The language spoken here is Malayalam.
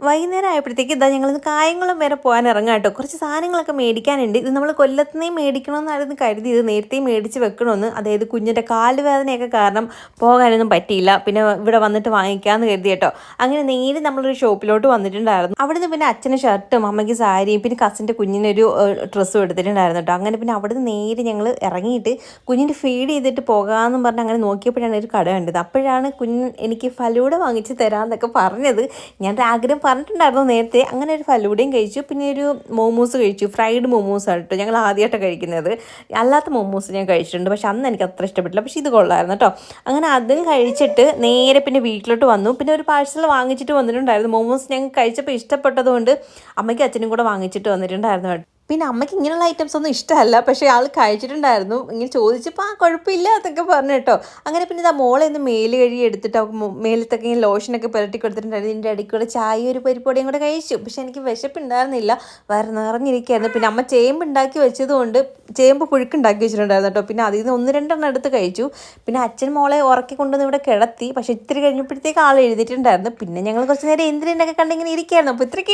വൈകുന്നേരം ആയപ്പോഴത്തേക്ക് ഇതാ ഞങ്ങളിന്ന് കായംകുളം വരെ പോകാൻ ഇറങ്ങാം കേട്ടോ. കുറച്ച് സാധനങ്ങളൊക്കെ മേടിക്കാനുണ്ട്. ഇത് നമ്മൾ കൊല്ലത്തുനിന്നേ മേടിക്കണമെന്നായിരുന്നു കരുതിയത്, നേരത്തെ മേടിച്ച് വെക്കണമെന്ന്. അതായത് കുഞ്ഞിൻ്റെ കാലുവേദനയൊക്കെ കാരണം പോകാനൊന്നും പറ്റിയില്ല. പിന്നെ ഇവിടെ വന്നിട്ട് വാങ്ങിക്കാമെന്ന് കരുതി കേട്ടോ. അങ്ങനെ നേരെ നമ്മളൊരു ഷോപ്പിലോട്ട് വന്നിട്ടുണ്ടായിരുന്നു. അവിടുന്ന് പിന്നെ അച്ഛന് ഷർട്ടും അമ്മയ്ക്ക് സാരിയും പിന്നെ കസിൻ്റെ കുഞ്ഞിനൊരു ഡ്രസ്സും എടുത്തിട്ടുണ്ടായിരുന്നു കേട്ടോ. അങ്ങനെ പിന്നെ അവിടുന്ന് നേരെ ഞങ്ങൾ ഇറങ്ങിയിട്ട് കുഞ്ഞിൻ്റെ ഫീഡ് ചെയ്തിട്ട് പോകാമെന്നും പറഞ്ഞ് അങ്ങനെ നോക്കിയപ്പോഴാണ് ഒരു കട കണ്ടത്. അപ്പോഴാണ് കുഞ്ഞ് എനിക്ക് ഫലൂഡ വാങ്ങിച്ച് തരാമെന്നൊക്കെ പറഞ്ഞത്. ഞാൻ ആഗ്രഹം പറഞ്ഞിട്ടുണ്ടായിരുന്നു നേരത്തെ. അങ്ങനെ ഒരു ഫലൂഡയും കഴിച്ചു, പിന്നെ ഒരു മോമോസ് കഴിച്ചു. ഫ്രൈഡ് മോമോസ് ആണ് കേട്ടോ ഞങ്ങൾ ആദ്യമായിട്ടാണ് കഴിക്കുന്നത്. അല്ലാത്ത മോമോസ് ഞാൻ കഴിച്ചിട്ടുണ്ട്, പക്ഷെ അന്ന് എനിക്ക് അത്ര ഇഷ്ടപ്പെട്ടില്ല. പക്ഷേ ഇത് കൊള്ളായിരുന്നു കേട്ടോ. അങ്ങനെ അതും കഴിച്ചിട്ട് നേരെ പിന്നെ വീട്ടിലോട്ട് വന്നു. പിന്നെ ഒരു പാഴ്സൽ വാങ്ങിച്ചിട്ട് വന്നിട്ടുണ്ടായിരുന്നു. മോമോസ് ഞങ്ങൾ കഴിച്ചപ്പോൾ ഇഷ്ടപ്പെട്ടതുകൊണ്ട് അമ്മയ്ക്കും അച്ഛനും കൂടെ വാങ്ങിച്ചിട്ട് വന്നിട്ടുണ്ടായിരുന്നു കേട്ടോ. പിന്നെ അമ്മയ്ക്ക് ഇങ്ങനെയുള്ള ഐറ്റംസ് ഒന്നും ഇഷ്ടമല്ല, പക്ഷേ ആൾ കഴിച്ചിട്ടുണ്ടായിരുന്നു. ഇങ്ങനെ ചോദിച്ചപ്പോൾ കുഴപ്പമില്ല എന്നൊക്കെ പറഞ്ഞു കേട്ടോ. അങ്ങനെ പിന്നെ ഇതാ മോളെ ഒന്ന് മേല് കഴുകി എടുത്തിട്ട് അവൾക്ക് മേലത്തൊക്കെ ഇങ്ങനെ ലോഷനൊക്കെ പുരട്ടി കൊടുത്തിട്ടുണ്ടായിരുന്നു. ഇതിൻ്റെ ഇടയ്ക്കൂടെ ചായ ഒരു പരിപ്പൊടിയും കൂടെ കഴിച്ചു. പക്ഷേ എനിക്ക് വിശപ്പുണ്ടായിരുന്നില്ല, വയറ് നിറഞ്ഞിരിക്കുകയായിരുന്നു. പിന്നെ അമ്മ ചേമ്പ് ഉണ്ടാക്കി വെച്ചതുകൊണ്ട് ചേമ്പ് പുഴുക്കുണ്ടാക്കി വെച്ചിട്ടുണ്ടായിരുന്നു കേട്ടോ. പിന്നെ അതിൽ നിന്ന് 1-2 എടുത്ത് കഴിച്ചു. പിന്നെ അച്ഛൻ മോളെ ഉറക്കി കൊണ്ടുവന്ന് ഇവിടെ കിടത്തി. പക്ഷേ ഇത്തിരി കഴിഞ്ഞപ്പോഴത്തേക്ക് ആൾ എഴുതിയിട്ടുണ്ടായിരുന്നു. പിന്നെ ഞങ്ങൾ കുറച്ച് നേരം എന്തിനൊക്കെ കണ്ടിങ്ങനെ ഇരിക്കുകയായിരുന്നു. അപ്പോൾ ഇത്രയ്ക്ക്